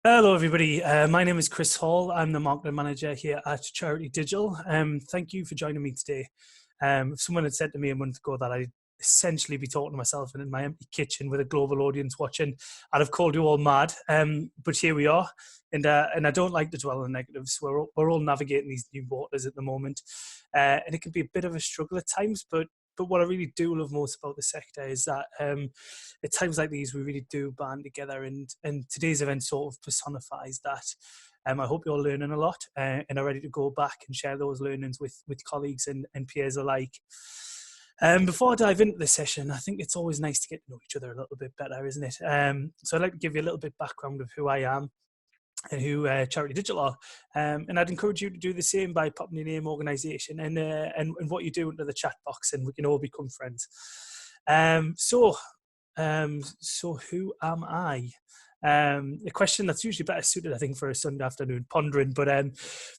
Hello, everybody. My name is Chris Hall. I'm the marketing manager here at Charity Digital. Thank you for joining me today. If someone had said to me a month ago that I'd essentially be talking to myself in my empty kitchen with a global audience watching, I'd have called you all mad. But here we are, and I don't like to dwell on negatives. We're all navigating these new waters at the moment, and it can be a bit of a struggle at times. But what I really do love most about the sector is that at times like these, we really do band together, and today's event sort of personifies that. I hope you're learning a lot and are ready to go back and share those learnings with colleagues and peers alike. Before I dive into the session, I think it's always nice to get to know each other a little bit better, isn't it? So I'd like to give you a little bit background of who I am and who Charity Digital are. And I'd encourage you to do the same by popping your name, organisation, and what you do into the chat box, and we can all become friends. So who am I? A question that's usually better suited, I think, for a Sunday afternoon pondering. But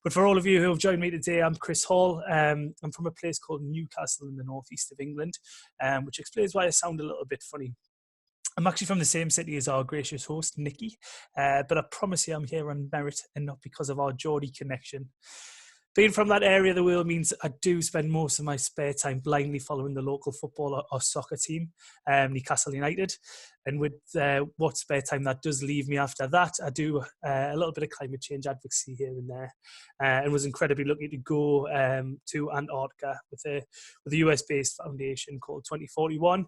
for all of you who have joined me today, I'm Chris Hall. I'm from a place called Newcastle in the northeast of England, which explains why I sound a little bit funny. I'm actually from the same city as our gracious host, Nikki, but I promise you I'm here on merit and not because of our Geordie connection. Being from that area of the world means I do spend most of my spare time blindly following the local football or soccer team, Newcastle United. And with what spare time that does leave me after that, I do a little bit of climate change advocacy here and there, and was incredibly lucky to go to Antarctica with a US-based foundation called 2041.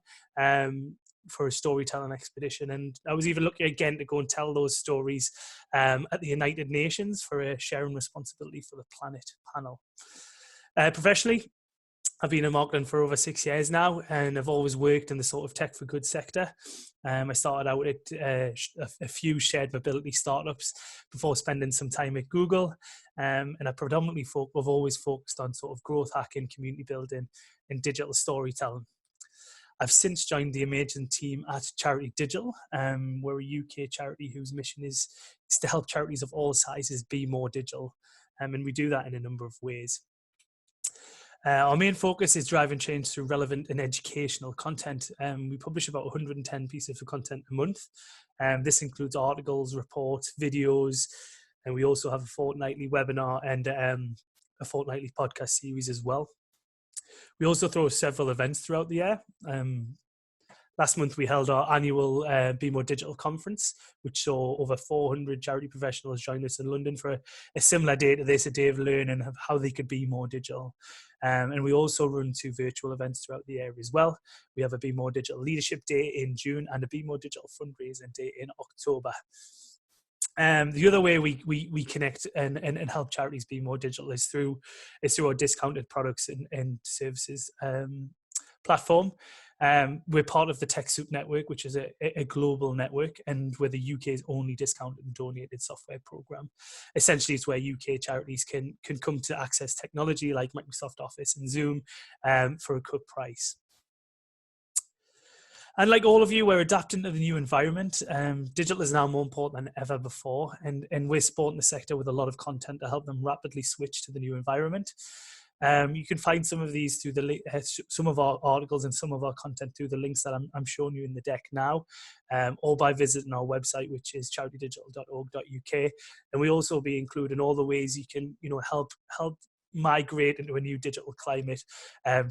For a storytelling expedition, and I was even lucky again to go and tell those stories at the United Nations for a sharing responsibility for the planet panel. Professionally, I've been in marketing for over 6 years now, and I've always worked in the sort of tech for good sector. I started out at a few shared mobility startups before spending some time at Google, and I predominantly have always focused on sort of growth hacking, community building, and digital storytelling. I've since joined the amazing team at Charity Digital. We're a UK charity whose mission is to help charities of all sizes be more digital. And we do that in a number of ways. Our main focus is driving change through relevant and educational content. We publish about 110 pieces of content a month. This includes articles, reports, videos, and we also have a fortnightly webinar and a fortnightly podcast series as well. We also throw several events throughout the year. Last month, we held our annual Be More Digital conference, which saw over 400 charity professionals join us in London for a similar day to this, a day of learning of how they could be more digital. And we also run 2 virtual events throughout the year as well. We have a Be More Digital Leadership Day in June and a Be More Digital Fundraising Day in October. The other way we connect and help charities be more digital is through our discounted products and services platform. We're part of the TechSoup network, which is a global network, and we're the UK's only discounted and donated software program. Essentially, it's where UK charities can come to access technology like Microsoft Office and Zoom for a good price. And like all of you, we're adapting to the new environment. Digital is now more important than ever before, and we're supporting the sector with a lot of content to help them rapidly switch to the new environment. You can find some of these through some of our articles and some of our content through the links that I'm showing you in the deck now, or by visiting our website, which is charitydigital.org.uk. And we also be including all the ways you can, help migrate into a new digital climate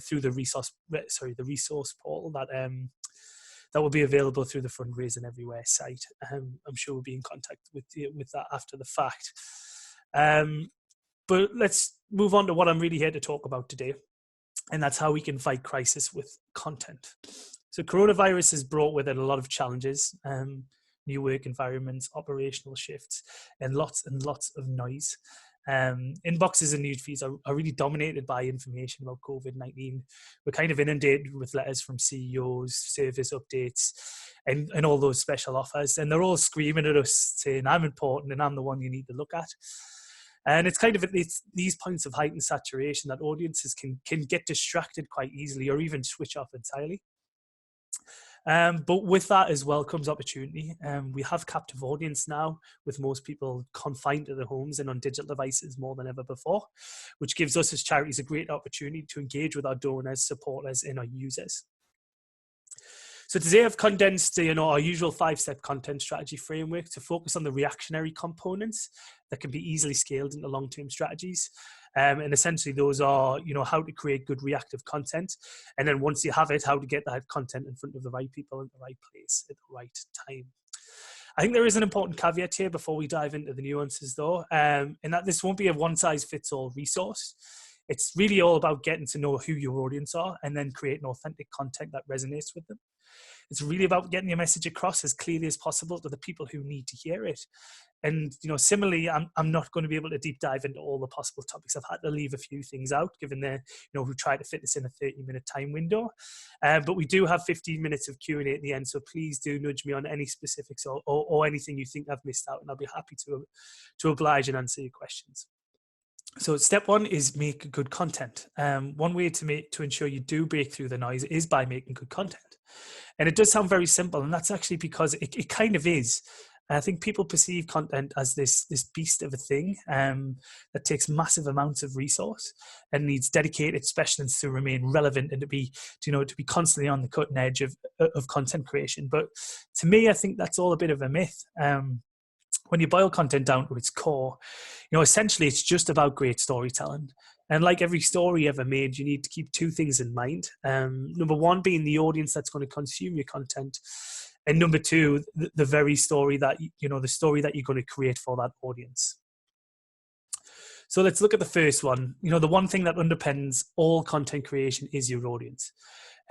through the resource portal that will be available through the Fundraising Everywhere site. I'm sure we'll be in contact with that after the fact. But let's move on to what I'm really here to talk about today, and that's how we can fight crisis with content. So coronavirus has brought with it a lot of challenges, new work environments, operational shifts, and lots of noise. Inboxes and news feeds are really dominated by information about COVID-19. We're kind of inundated with letters from CEOs, service updates, and all those special offers. And they're all screaming at us saying, I'm important and I'm the one you need to look at. And it's kind of at these points of heightened saturation that audiences can get distracted quite easily or even switch off entirely. But with that as well comes opportunity. We have captive audience now, with most people confined to their homes and on digital devices more than ever before, which gives us as charities a great opportunity to engage with our donors, supporters, and our users. So today I've condensed, our usual 5-step content strategy framework to focus on the reactionary components that can be easily scaled into long-term strategies. And essentially those are, how to create good reactive content. And then once you have it, how to get that content in front of the right people in the right place at the right time. I think there is an important caveat here before we dive into the nuances though, and that this won't be a one-size-fits-all resource. It's really all about getting to know who your audience are and then creating authentic content that resonates with them. It's really about getting your message across as clearly as possible to the people who need to hear it. And, similarly, I'm not going to be able to deep dive into all the possible topics. I've had to leave a few things out, given we try to fit this in a 30-minute time window. But we do have 15 minutes of Q&A at the end, so please do nudge me on any specifics or anything you think I've missed out, and I'll be happy to oblige and answer your questions. So step one is make good content. One way to ensure you do break through the noise is by making good content. And it does sound very simple, and that's actually because it kind of is. I think people perceive content as this beast of a thing that takes massive amounts of resource and needs dedicated specialists to remain relevant and to be constantly on the cutting edge of content creation. But to me, I think that's all a bit of a myth. When you boil content down to its core, essentially it's just about great storytelling. And like every story ever made, you need to keep two things in mind. Number one being the audience that's going to consume your content. And number two, the very story that, the story that you're going to create for that audience. So let's look at the first one. The one thing that underpins all content creation is your audience.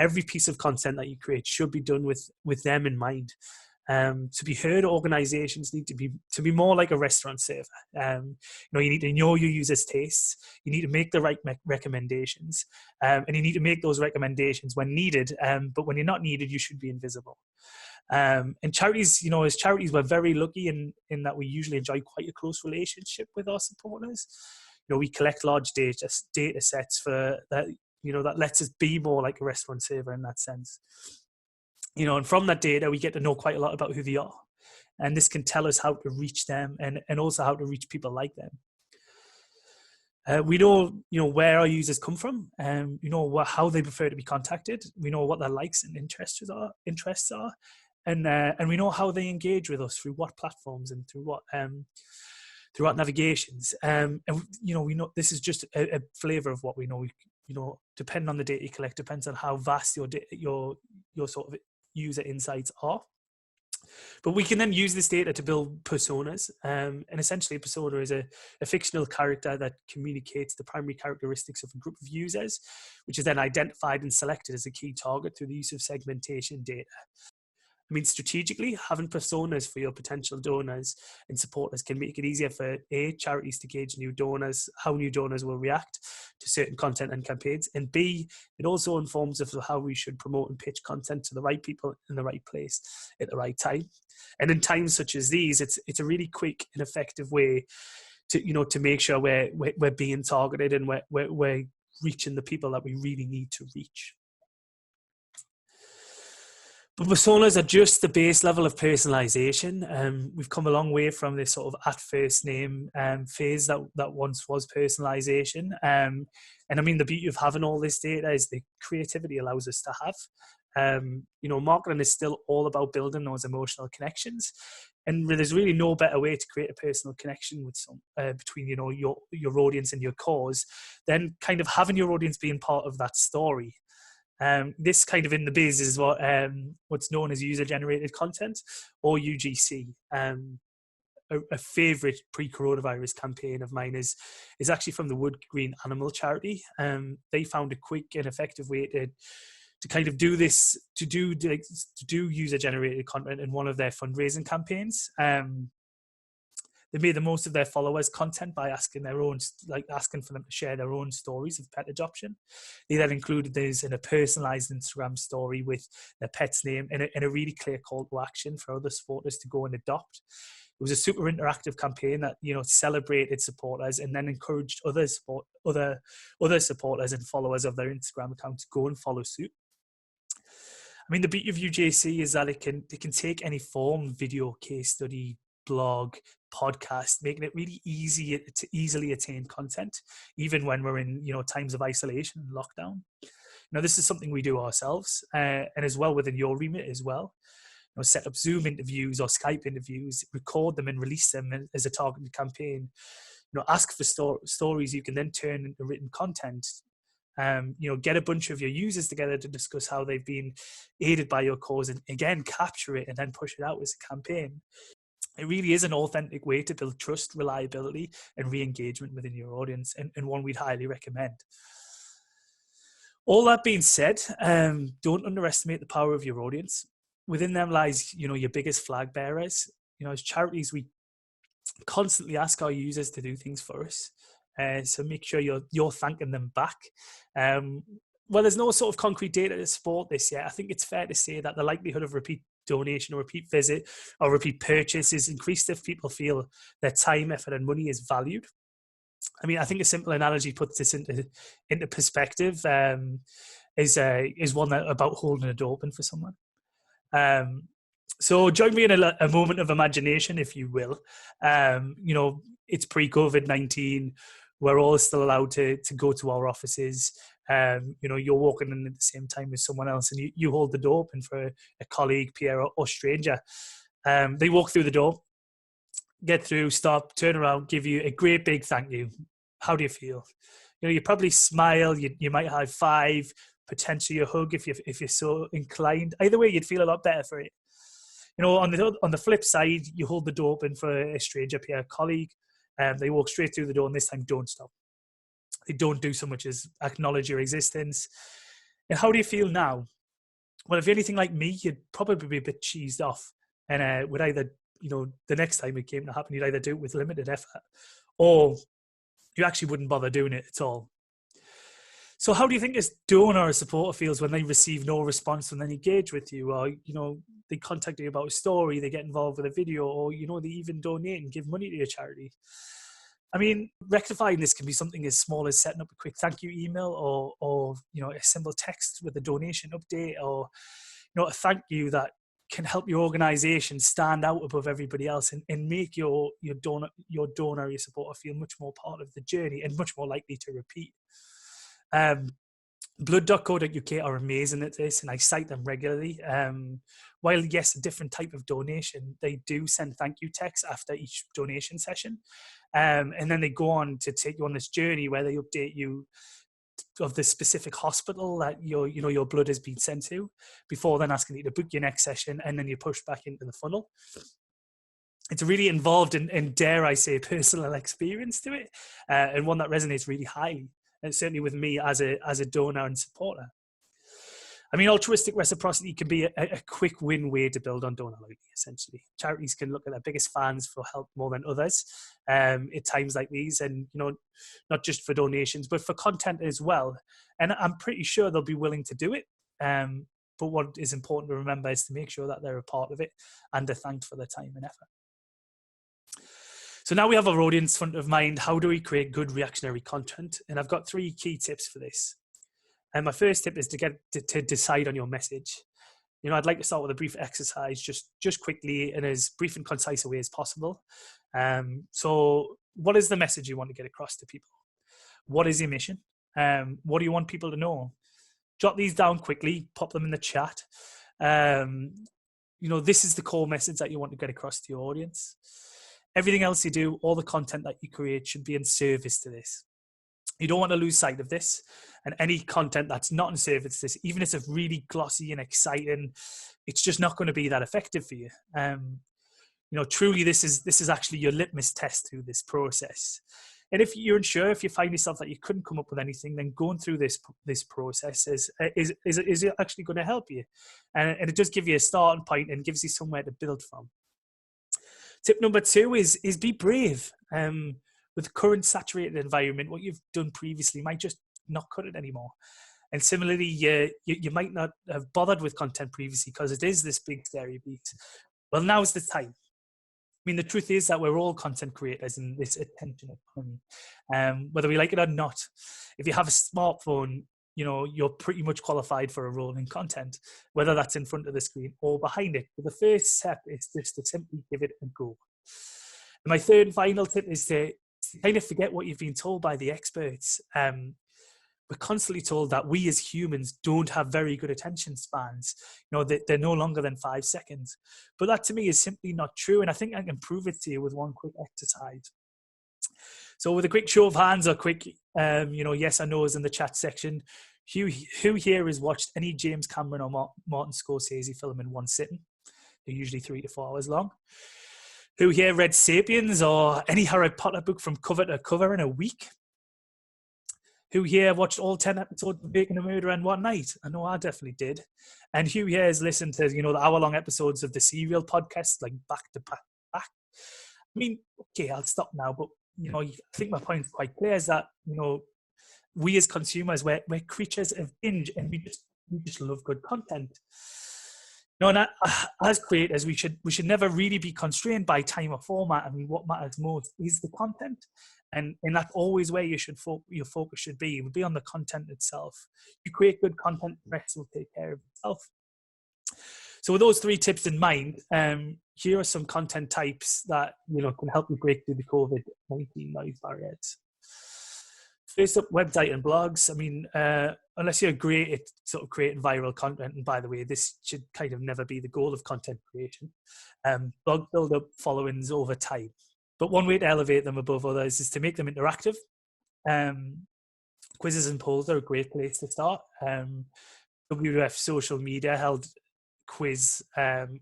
Every piece of content that you create should be done with them in mind. To be heard, organizations need to be more like a restaurant server. You need to know your users' tastes. You need to make the right recommendations, and you need to make those recommendations when needed. But when you're not needed, you should be invisible. And charities, as charities, we're very lucky in that we usually enjoy quite a close relationship with our supporters. We collect large data sets for that. That lets us be more like a restaurant server in that sense. And from that data, we get to know quite a lot about who they are. And this can tell us how to reach them and also how to reach people like them. We know, where our users come from, how they prefer to be contacted. We know what their likes and interests are. And we know how they engage with us through what platforms and through what navigations. And we know this is just a flavor of what we know. Depending on the data you collect, depends on how vast your sort of user insights are. But we can then use this data to build personas. And essentially a persona is a fictional character that communicates the primary characteristics of a group of users, which is then identified and selected as a key target through the use of segmentation data. I mean, strategically, having personas for your potential donors and supporters can make it easier for charities to gauge how new donors will react to certain content and campaigns, and B, it also informs us of how we should promote and pitch content to the right people in the right place at the right time. And in times such as these, it's a really quick and effective way to make sure we're being targeted and we're reaching the people that we really need to reach. But personas are just the base level of personalization. We've come a long way from this sort of at first name phase that once was personalization. And I mean, the beauty of having all this data is the creativity allows us to have. Marketing is still all about building those emotional connections. And there's really no better way to create a personal connection with between your audience and your cause than kind of having your audience being part of that story. This kind of in the biz is what's known as user-generated content, or UGC. A favorite pre-coronavirus campaign of mine is actually from the Wood Green Animal Charity. They found a quick and effective way to kind of do this, to do user-generated content in one of their fundraising campaigns. They made the most of their followers' content by asking for them to share their own stories of pet adoption. They then included these in a personalized Instagram story with their pet's name and a really clear call to action for other supporters to go and adopt. It was a super interactive campaign that celebrated supporters and then encouraged other supporters and followers of their Instagram account to go and follow suit. I mean, the beauty of UGC is that it can take any form: video, case study, blog, podcast, making it really easy to easily attain content, even when we're in times of isolation and lockdown. This is something we do ourselves, and as well within your remit as well. Set up Zoom interviews or Skype interviews, record them and release them as a targeted campaign. Ask for stories you can then turn into written content. Get a bunch of your users together to discuss how they've been aided by your cause, and again, capture it and then push it out as a campaign. It really is an authentic way to build trust, reliability, and re-engagement within your audience, and one we'd highly recommend. All that being said, don't underestimate the power of your audience. Within them lies, your biggest flag bearers. As charities, we constantly ask our users to do things for us. So make sure you're thanking them back. Well, there's no sort of concrete data to support this yet. I think it's fair to say that the likelihood of repeat donation or repeat visit or repeat purchase is increased if people feel their time, effort, and money is valued. I think a simple analogy puts this into perspective. Is one that about holding a door open for someone. So join me in a moment of imagination, if you will. It's pre-COVID-19. We're all still allowed to go to our offices. You're walking in at the same time as someone else, and you hold the door open for a colleague, peer, or stranger. They walk through the door, get through, stop, turn around, give you a great big thank you. How do you feel? You probably smile. You might high five, potentially a hug if you're so inclined. Either way, you'd feel a lot better for it. On the flip side, you hold the door open for a stranger, peer, colleague. They walk straight through the door, and this time don't stop. They don't do so much as acknowledge your existence. And how do you feel now? Well, if you're anything like me, you'd probably be a bit cheesed off, and would either, the next time it came to happen, you'd either do it with limited effort, or you actually wouldn't bother doing it at all. So how do you think this donor or supporter feels when they receive no response when they engage with you, or they contact you about a story, they get involved with a video, or they even donate and give money to your charity? Rectifying this can be something as small as setting up a quick thank you email, or a simple text with a donation update, or a thank you that can help your organization stand out above everybody else, and make your donor, your supporter feel much more part of the journey and much more likely to repeat. Blood.co.uk are amazing at this, and I cite them regularly. While yes, a different type of donation, they do send thank you texts after each donation session, and then they go on to take you on this journey where they update you of the specific hospital that your blood has been sent to, before then asking you to book your next session, and then you push back into the funnel. It's a really involved and dare I say personal experience to it, and one that resonates really highly, and certainly with me as a donor and supporter. Altruistic reciprocity can be a quick win way to build on donor loyalty, essentially. Charities can look at their biggest fans for help more than others at times like these, and not just for donations, but for content as well. And I'm pretty sure they'll be willing to do it. But what is important to remember is to make sure that they're a part of it and they're thanked for their time and effort. So now we have our audience front of mind. How do we create good reactionary content? And I've got 3 key tips for this. And my first tip is to decide on your message. I'd like to start with a brief exercise, just quickly, in as brief and concise a way as possible. So what is the message you want to get across to people? What is your mission? What do you want people to know? Jot these down quickly, pop them in the chat. This is the core message that you want to get across to your audience. Everything else you do, all the content that you create, should be in service to this. You don't want to lose sight of this, and any content that's not in service to this, even if it's really glossy and exciting, it's just not going to be that effective for you. Truly, this is actually your litmus test through this process. And if you're unsure, if you find yourself that you couldn't come up with anything, then going through this process is actually going to help you, and it does give you a starting point and gives you somewhere to build from. Tip number 2 is be brave. With the current saturated environment, what you've done previously might just not cut it anymore. And similarly, you might not have bothered with content previously because it is this big scary beast. Well, now's the time. The truth is that we're all content creators in this attention economy, whether we like it or not. If you have a smartphone, you're pretty much qualified for a role in content, whether that's in front of the screen or behind it. But the first step is just to simply give it a go. And my third and final tip is to kind of forget what you've been told by the experts. we're constantly told that we as humans don't have very good attention spans. They're no longer than 5 seconds. But that to me is simply not true. And I think I can prove it to you with one quick exercise. So with a quick show of hands or quick, yes or no's in the chat section, who here has watched any James Cameron or Martin Scorsese film in one sitting? They're usually 3 to 4 hours long. Who here read Sapiens or any Harry Potter book from cover to cover in a week? Who here watched all 10 episodes of Making a Murderer in one night? I know I definitely did. And who here has listened to, the hour-long episodes of the Serial podcast, like back to back? I mean, okay, I'll stop now, but, I think my point is quite clear is that, we as consumers, we're creatures of binge, and we just love good content. And as creators, we should never really be constrained by time or format. I mean, what matters most is the content, and that's always where your focus should be. It would be on the content itself. You create good content, the rest will take care of itself. So with those 3 tips in mind, here are some content types that can help you break through the COVID-19 noise barriers. First up, website and blogs. I mean, unless you're great at sort of creating viral content, and by the way, this should kind of never be the goal of content creation, blog build up followings over time. But one way to elevate them above others is to make them interactive. Quizzes and polls are a great place to start. WWF social media held quiz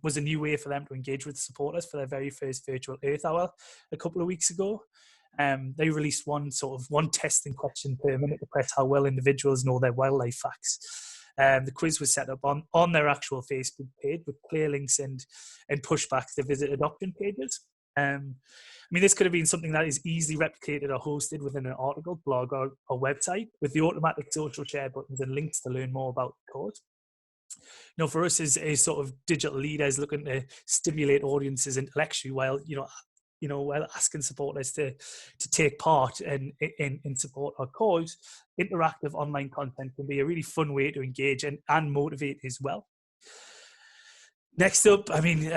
was a new way for them to engage with supporters for their very first virtual Earth Hour a couple of weeks ago. They released one testing question per minute to press how well individuals know their wildlife facts. The quiz was set up on their actual Facebook page with clear links and pushbacks to visit adoption pages. I mean, this could have been something that is easily replicated or hosted within an article, blog, or website with the automatic social share buttons and links to learn more about the cause. For us as sort of digital leaders looking to stimulate audiences intellectually while asking supporters to take part in support our cause, interactive online content can be a really fun way to engage and motivate as well. Next up, I mean,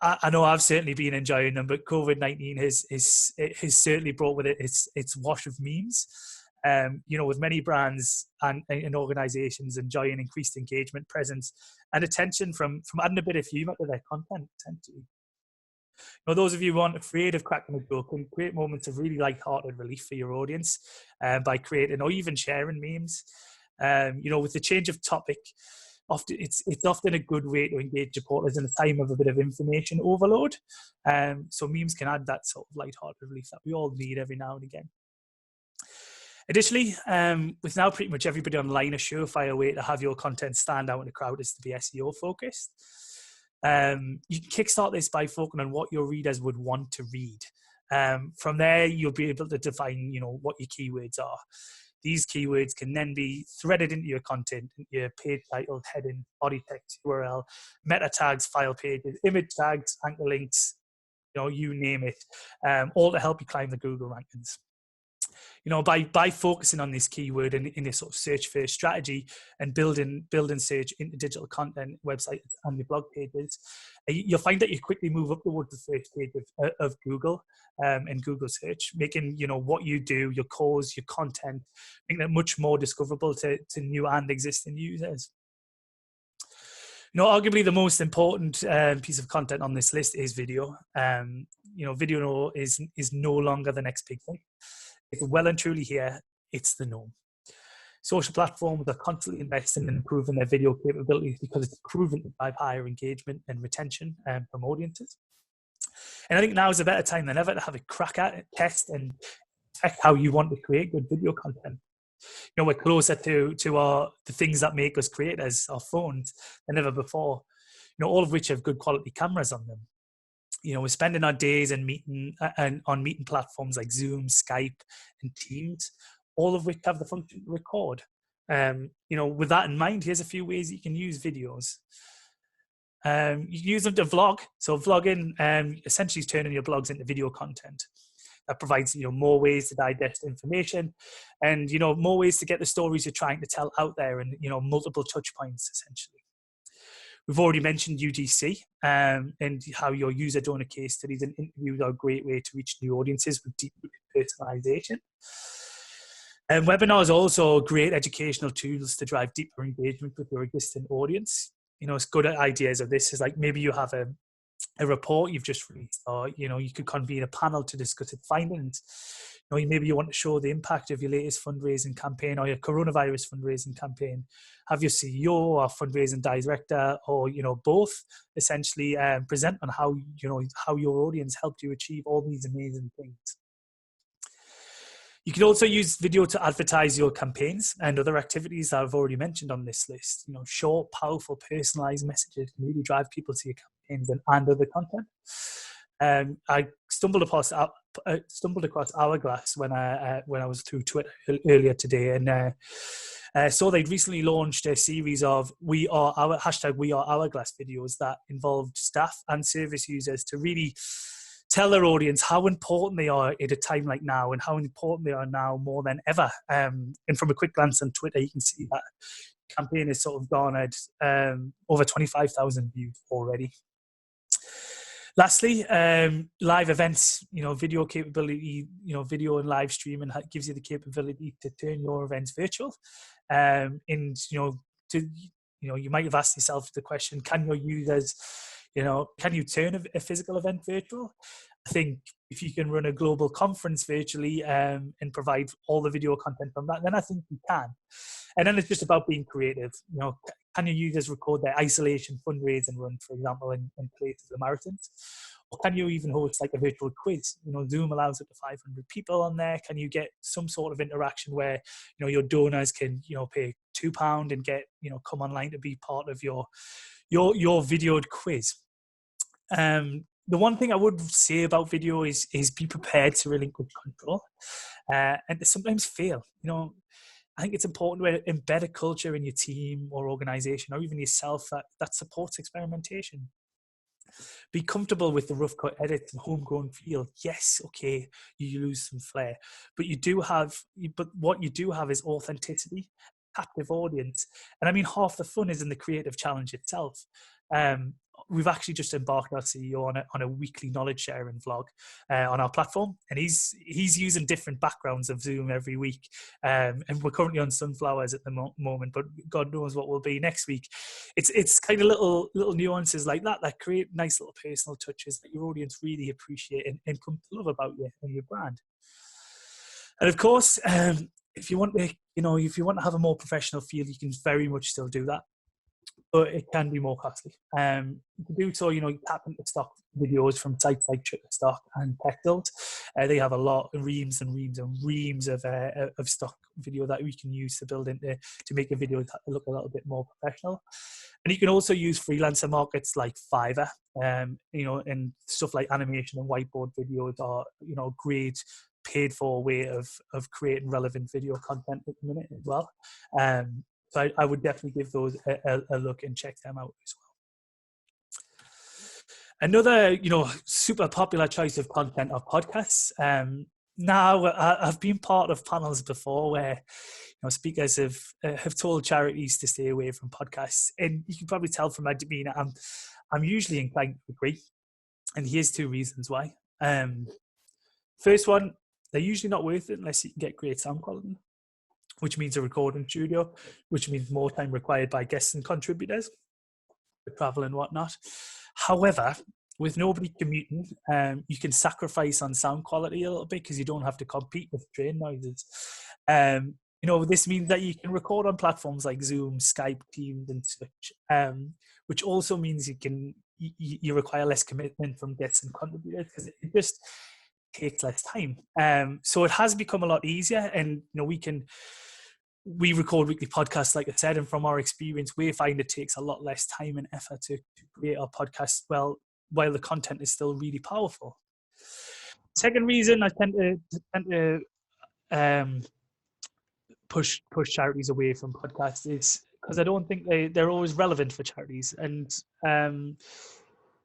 I know I've certainly been enjoying them, but COVID-19 has certainly brought with it its wash of memes. With many brands and organizations enjoying increased engagement, presence, and attention from adding a bit of humor to their content, essentially. Those of you who want a creative crack on a joke can create moments of really light-hearted relief for your audience by creating or even sharing memes. With the change of topic, it's often a good way to engage supporters in a time of a bit of information overload. So memes can add that sort of light-hearted relief that we all need every now and again. Additionally, with now pretty much everybody online, a surefire way to have your content stand out in a crowd is to be SEO focused. You can kickstart this by focusing on what your readers would want to read. From there, you'll be able to define, what your keywords are. These keywords can then be threaded into your content, into your page title, heading, body text, URL, meta tags, file pages, image tags, anchor links, you name it, all to help you climb the Google rankings. By focusing on this keyword in this sort of search first strategy and building search into digital content, websites and your blog pages, you'll find that you quickly move up towards the first page of Google and Google search, making, what you do, your cause, your content, making it much more discoverable to new and existing users. Arguably the most important piece of content on this list is video. Video is no longer the next big thing. It's well and truly here, it's the norm. Social platforms are constantly investing in improving their video capabilities because it's proven to drive higher engagement and retention from audiences. And I think now is a better time than ever to have a crack at it, test and check how you want to create good video content. We're closer to the things that make us creators, our phones, than ever before, all of which have good quality cameras on them. We're spending our days on meeting platforms like Zoom, Skype, and Teams, all of which have the function to record. With that in mind, here's a few ways you can use videos. You can use them to vlog. So vlogging essentially is turning your blogs into video content. That provides more ways to digest information, and more ways to get the stories you're trying to tell out there, and multiple touch points essentially. We've already mentioned UGC and how your user donor case studies and interviews are a great way to reach new audiences with deep personalization. And webinars are also great educational tools to drive deeper engagement with your existing audience. It's good ideas of this is like maybe you have a report you've just released, or you could convene a panel to discuss its findings. Maybe you want to show the impact of your latest fundraising campaign or your coronavirus fundraising campaign. Have your CEO or fundraising director, or both, essentially present on how your audience helped you achieve all these amazing things. You can also use video to advertise your campaigns and other activities that I've already mentioned on this list. Short, powerful, personalized messages can really drive people to your campaigns and other content. I stumbled across Hourglass when I was through Twitter earlier today, and saw they'd recently launched a series of We Are Hourglass videos that involved staff and service users to really tell their audience how important they are at a time like now, and how important they are now more than ever. And from a quick glance on Twitter, you can see that campaign has sort of garnered over 25,000 views already. Lastly, live events, video capability, video and live streaming gives you the capability to turn your events virtual. You might have asked yourself the question, can your users, can you turn a physical event virtual? I think if you can run a global conference virtually and provide all the video content from that, then I think you can. And then it's just about being creative. Can your users record their isolation fundraising run, for example, in places of marathons? Or can you even host like a virtual quiz? Zoom allows up to 500 people on there. Can you get some sort of interaction where, your donors can, pay £2 and get, come online to be part of your videoed quiz? The one thing I would say about video is be prepared to relinquish control and to sometimes fail. I think it's important to embed a culture in your team or organization, or even yourself, that supports experimentation. Be comfortable with the rough cut edits and homegrown feel. Yes, okay, you lose some flair, but what you do have is authenticity, captive audience. And I mean, half the fun is in the creative challenge itself. We've actually just embarked our CEO on a weekly knowledge sharing vlog on our platform, and he's using different backgrounds of Zoom every week. And we're currently on sunflowers at the moment, but God knows what will be next week. It's kind of little nuances like that create nice little personal touches that your audience really appreciate and come to love about you and your brand. And of course, if you want to have a more professional feel, you can very much still do that, but it can be more costly. You can do so, you tap into stock videos from sites like Shutterstock and Pexels. They have a lot, reams and reams and reams of stock video that we can use to make a video look a little bit more professional. And you can also use freelancer markets like Fiverr, and stuff like animation and whiteboard videos are, great paid for way of creating relevant video content at the minute as well. So I would definitely give those a look and check them out as well. Another, super popular choice of content are podcasts. Now, I've been part of panels before where, speakers have told charities to stay away from podcasts, and you can probably tell from my demeanor, I'm usually inclined to agree. And here's two reasons why. First one, they're usually not worth it unless you can get great sound quality, which means a recording studio, which means more time required by guests and contributors for travel and whatnot. However, with nobody commuting, you can sacrifice on sound quality a little bit because you don't have to compete with train noises. This means that you can record on platforms like Zoom, Skype, Teams, and such, which also means you require less commitment from guests and contributors because it just takes less time. So it has become a lot easier, and we record weekly podcasts, like I said, and from our experience, we find it takes a lot less time and effort to create our podcast while the content is still really powerful. Second reason I tend to push charities away from podcasts is because I don't think they're always relevant for charities, and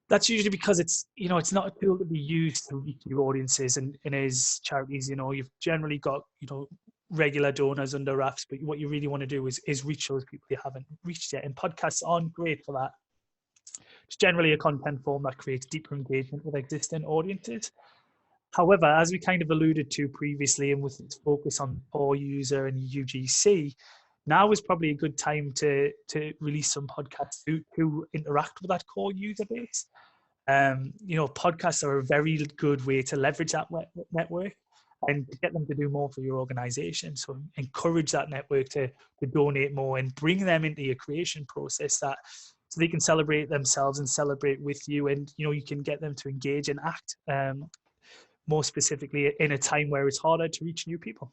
that's usually because it's not a tool to be used to reach your audiences, and as charities, you've generally got regular donors under wraps, but what you really want to do is reach those people you haven't reached yet, and podcasts aren't great for that. It's generally a content form that creates deeper engagement with existing audiences, However, as we kind of alluded to previously, and with its focus on core user and UGC, now is probably a good time to release some podcasts who interact with that core user base. Podcasts are a very good way to leverage that network and to get them to do more for your organization. So encourage that network to donate more and bring them into your creation process, that so they can celebrate themselves and celebrate with you, and you can get them to engage and act more specifically in a time where it's harder to reach new people.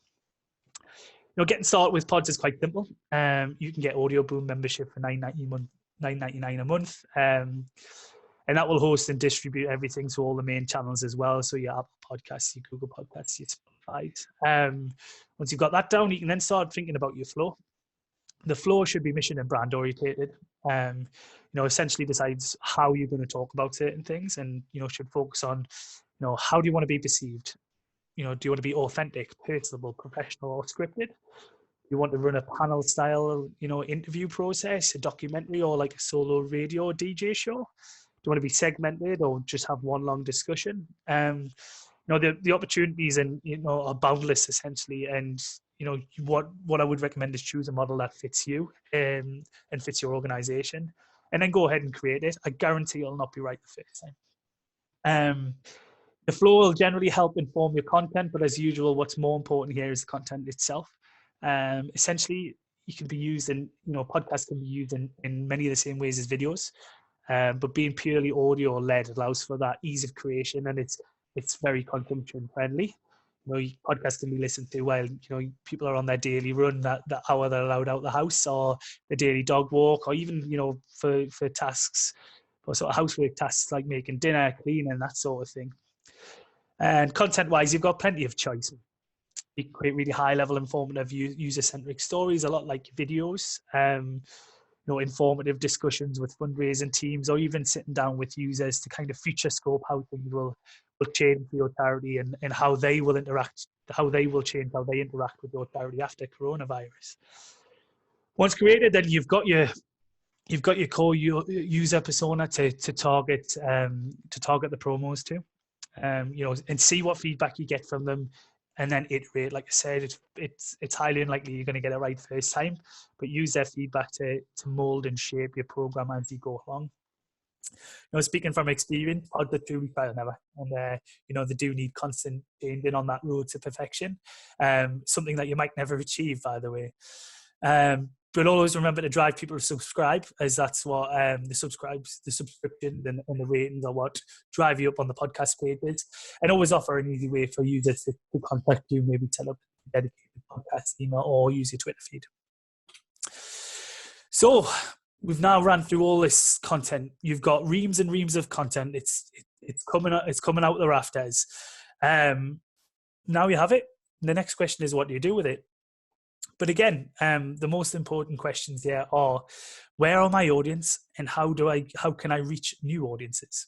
Getting started with pods is quite simple. You can get Audio Boom membership for $9.99 a month. And that will host and distribute everything to all the main channels as well. So your Apple Podcasts, your Google Podcasts, your Spotify. Once you've got that down, you can then start thinking about your flow. The flow should be mission and brand orientated. Essentially decides how you're going to talk about certain things, and should focus on, how do you want to be perceived? Do you want to be authentic, personable, professional, or scripted? You want to run a panel style, interview process, a documentary, or like a solo radio DJ show? Do you want to be segmented or just have one long discussion? The opportunities and are boundless essentially, and what I would recommend is choose a model that fits you and fits your organization, and then go ahead and create it. I guarantee it'll not be right the first time. The flow will generally help inform your content, but as usual, what's more important here is the content itself. Essentially, you can be used in, podcasts can be used in many of the same ways as videos, but being purely audio led allows for that ease of creation, and it's very consumption friendly. Podcasts can be listened to while people are on their daily run, that hour they're allowed out the house, or the daily dog walk, or even for tasks, or sort of housework tasks like making dinner, cleaning, that sort of thing. And content-wise, you've got plenty of choice. You can create really high-level, informative, user-centric stories, a lot like videos. Informative discussions with fundraising teams, or even sitting down with users to kind of future scope how things will change for your charity, and how they will interact, how they will change how they interact with your charity after coronavirus. Once created, then you've got your core user persona to target the promos to. And see what feedback you get from them, and then iterate. Like I said, it's highly unlikely you're going to get it right first time, but use their feedback to mold and shape your program as you go along. Speaking from experience, pods are truly trial and error, and they do need constant changing on that road to perfection. Something that you might never achieve, by the way. But always remember to drive people to subscribe, as that's what the subscription and the ratings are what drive you up on the podcast pages. And always offer an easy way for users to contact you, maybe set up a dedicated podcast email or use your Twitter feed. So we've now ran through all this content. You've got reams and reams of content. It's coming out the rafters. Now you have it. The next question is, what do you do with it? But again, the most important questions there are, where are my audience, and how can I reach new audiences?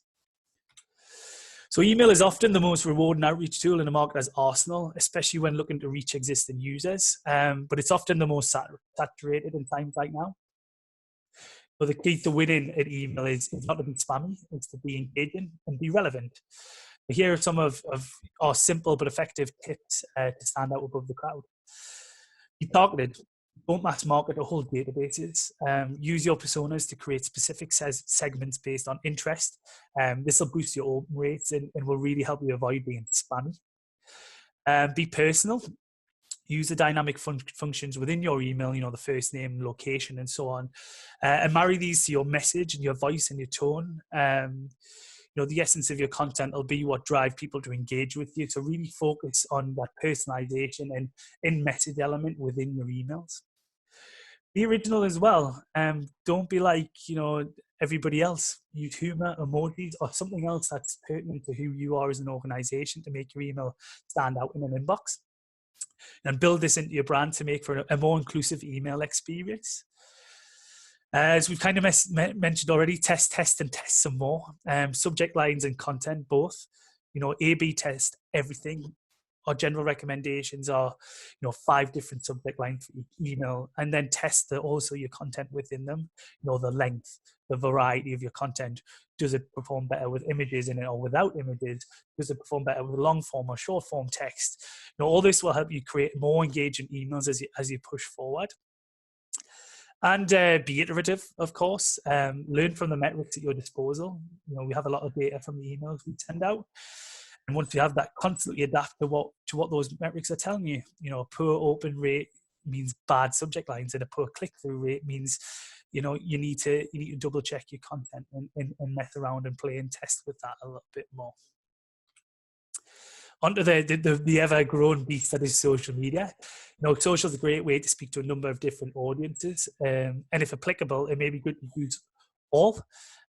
So email is often the most rewarding outreach tool in a marketer's arsenal, especially when looking to reach existing users. But it's often the most saturated in times like now. But the key to winning at email is not to be spammy, it's to be engaging and be relevant. Here are some of our simple but effective tips to stand out above the crowd. Be targeted. Don't mass market or whole databases. Use your personas to create specific segments based on interest. This will boost your open rates and will really help you avoid being spammy. Be personal. Use the dynamic functions within your email, the first name, location, and so on. And marry these to your message and your voice and your tone. The essence of your content will be what drive people to engage with you. So really focus on that personalization and in-message element within your emails. Be original as well. Don't be like, everybody else. Use humor, emojis, or something else that's pertinent to who you are as an organization to make your email stand out in an inbox. And build this into your brand to make for a more inclusive email experience. As we've kind of mentioned already, test and test some more. Subject lines and content both. A/B test everything our general recommendations are, 5 different subject lines for each email, and then test also your content within them. The length, the variety of your content. Does it perform better with images in it or without images? Does it perform better with long form or short form text? All this will help you create more engaging emails as you push forward. And be iterative, of course. Learn from the metrics at your disposal. We have a lot of data from the emails we send out, and once you have that, constantly adapt to what those metrics are telling you. A poor open rate means bad subject lines, and a poor click-through rate means you need to double check your content and mess around and play and test with that a little bit more. Onto the ever-growing beast that is social media. Social is a great way to speak to a number of different audiences, and if applicable, it may be good to use all.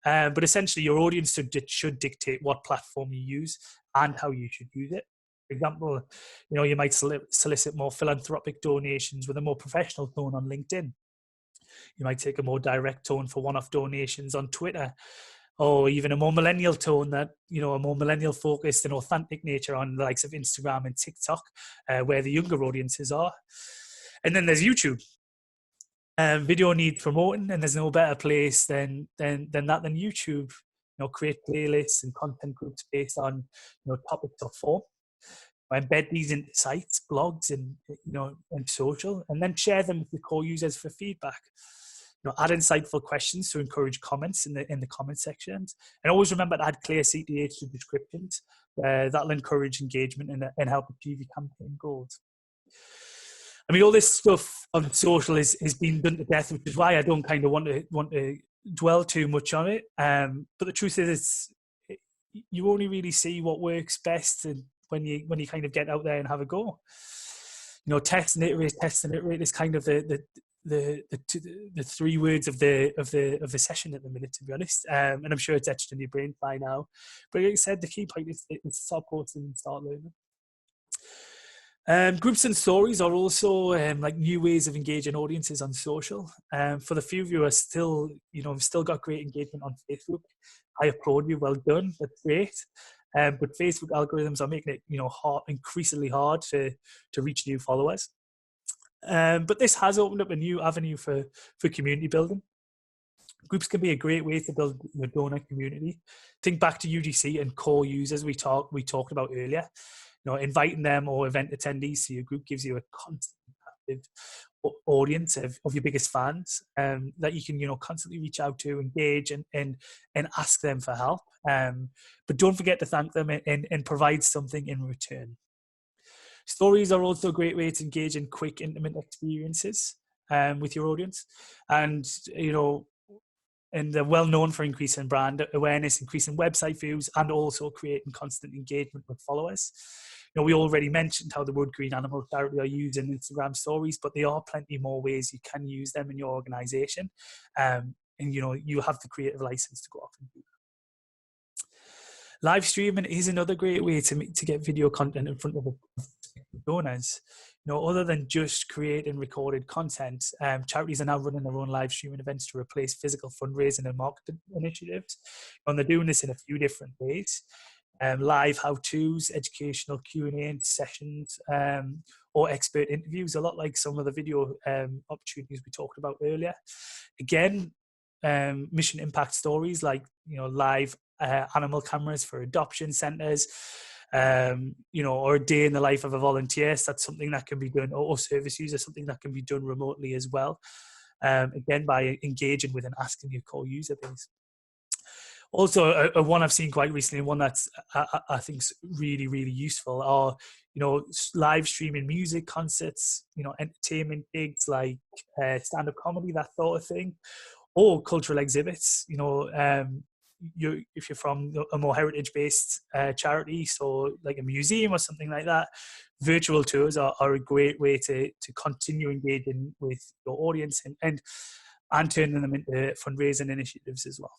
But essentially, your audience should dictate what platform you use and how you should use it. For example, you might solicit more philanthropic donations with a more professional tone on LinkedIn. You might take a more direct tone for one-off donations on Twitter, or even a more millennial tone that, a more millennial focused and authentic nature on the likes of Instagram and TikTok, where the younger audiences are. And then there's YouTube. Video needs promoting, and there's no better place than YouTube. Create playlists and content groups based on, topics or form. Embed these into sites, blogs, and social, and then share them with the core users for feedback. Add insightful questions to encourage comments in the comment sections, and always remember to add clear CTH to descriptions. That'll encourage engagement and help achieve your campaign goals. All this stuff on social is being done to death, which is why I don't kind of want to dwell too much on it. But the truth is, you only really see what works best, and when you kind of get out there and have a go. Test and iterate is kind of the 3 words of the session at the minute, to be honest. And I'm sure it's etched in your brain by now. But like I said, the key point is to start posting and start learning. Groups and stories are also like new ways of engaging audiences on social. For the few of you who are still, have still got great engagement on Facebook, I applaud you. Well done. That's great. But Facebook algorithms are making it, increasingly hard to reach new followers. But this has opened up a new avenue for community building. Groups can be a great way to build a donor community. Think back to UGC and core users we talked about earlier. Inviting them or event attendees to your group gives you a constant active audience of your biggest fans that you can constantly reach out to, engage, and ask them for help. But don't forget to thank them and provide something in return. Stories are also a great way to engage in quick, intimate experiences with your audience, and and they're well known for increasing brand awareness, increasing website views, and also creating constant engagement with followers. We already mentioned how the Wood Green Animal Charity are using Instagram stories, but there are plenty more ways you can use them in your organization. And you have the creative license to go off and do that. Live streaming is another great way to get video content in front of donors. Other than just creating recorded content, charities are now running their own live streaming events to replace physical fundraising and marketing initiatives. And they're doing this in a few different ways. Live how-tos, educational Q&A sessions, or expert interviews, a lot like some of the video opportunities we talked about earlier. Again, mission impact stories like live animal cameras for adoption centres, or a day in the life of a volunteer. So that's something that can be done, or service user, something that can be done remotely as well. Again, by engaging with and asking your core user base. Also, a one I've seen quite recently, and one that's I think is really, really useful, are live streaming music concerts, entertainment gigs like stand-up comedy, that sort of thing, or cultural exhibits. If you're from a more heritage-based charity, so like a museum or something like that, virtual tours are a great way to continue engaging with your audience and turning them into fundraising initiatives as well.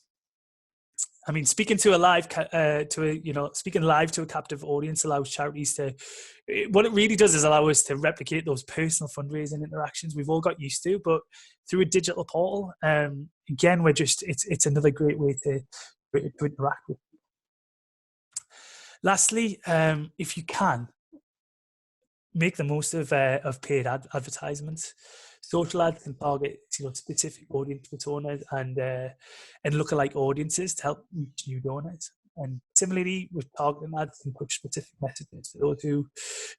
Speaking live to a captive audience allows charities to, what it really does is allow us to replicate those personal fundraising interactions we've all got used to, but through a digital portal. Again, it's another great way to interact with. Lastly, if you can, make the most of paid advertisements. Social ads can target specific audience personas and lookalike audiences to help reach new donors. And similarly, with targeting ads, can push specific messages to those who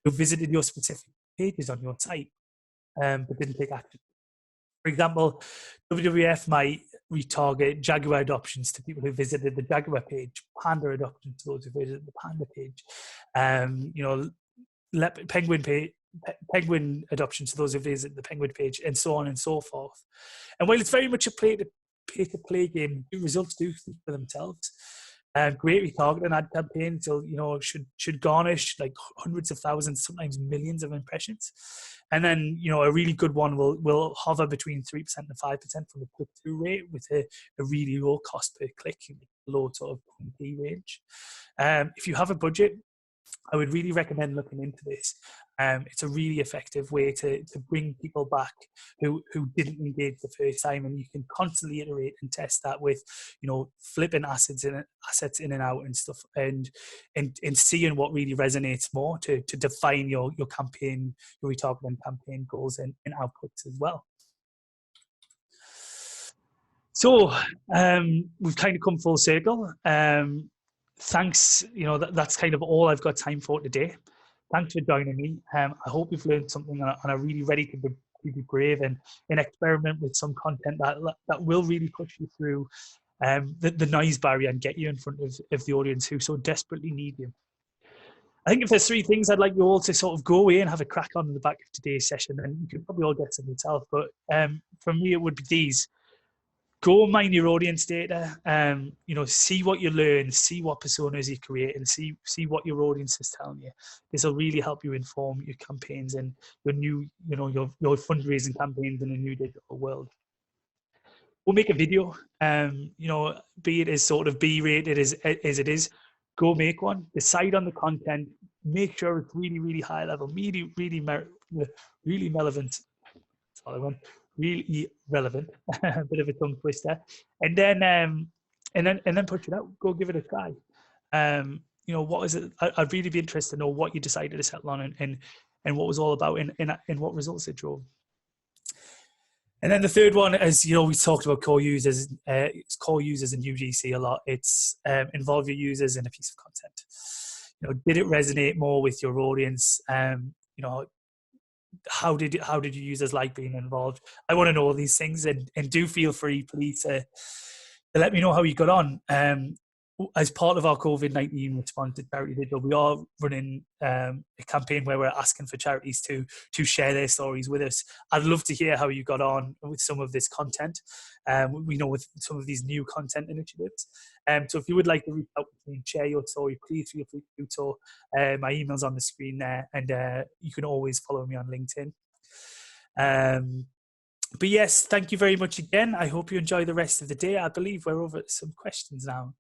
visited your specific pages on your site, but didn't take action. For example, WWF might retarget Jaguar adoptions to people who visited the Jaguar page, Panda adoptions to those who visited the Panda page, Penguin adoptions to those who visit the Penguin page, and so on and so forth. And while it's very much a pay-to-play game, the results do speak for themselves. Great retargeting ad campaigns, should garnish like hundreds of thousands, sometimes millions of impressions. And then, a really good one will hover between 3% and 5% from the click-through rate, with a really low cost per click, low sort of 20p range. If you have a budget, I would really recommend looking into this. It's a really effective way to bring people back who didn't engage the first time, and you can constantly iterate and test that with, flipping assets in and out and stuff, and seeing what really resonates more to define your campaign, your retargeting campaign goals and outputs as well. So we've kind of come full circle. Thanks, that's kind of all I've got time for today. Thanks for joining me. I hope you've learned something, and are really ready to be brave and experiment with some content that will really push you through the noise barrier and get you in front of the audience who so desperately need you. I think if there's 3 things I'd like you all to sort of go away and have a crack on in the back of today's session, and you could probably all get some yourself, but for me it would be these. Go mine your audience data, see what you learn, see what personas you create, and see what your audience is telling you. This will really help you inform your campaigns and your new, your fundraising campaigns in a new digital world. We'll make a video, be it as sort of B-rated as it is. Go make one, decide on the content, make sure it's really, really high level, really relevant. Really relevant, a bit of a tongue twister, and then push it out. Go give it a try. What is it? I'd really be interested to know what you decided to settle on and what was all about and what results it drove. And then the third one, as we talked about core users. It's core users in UGC a lot. It's involve your users in a piece of content. Did it resonate more with your audience? How did your users like being involved? I want to know all these things, and do feel free, please, to let me know how you got on. As part of our COVID-19 response to Charity Digital, we are running a campaign where we're asking for charities to share their stories with us. I'd love to hear how you got on with some of this content. With some of these new content initiatives. So if you would like to reach out and share your story, please feel free to do so. My email's on the screen there, and you can always follow me on LinkedIn. But yes, thank you very much again. I hope you enjoy the rest of the day. I believe we're over some questions now.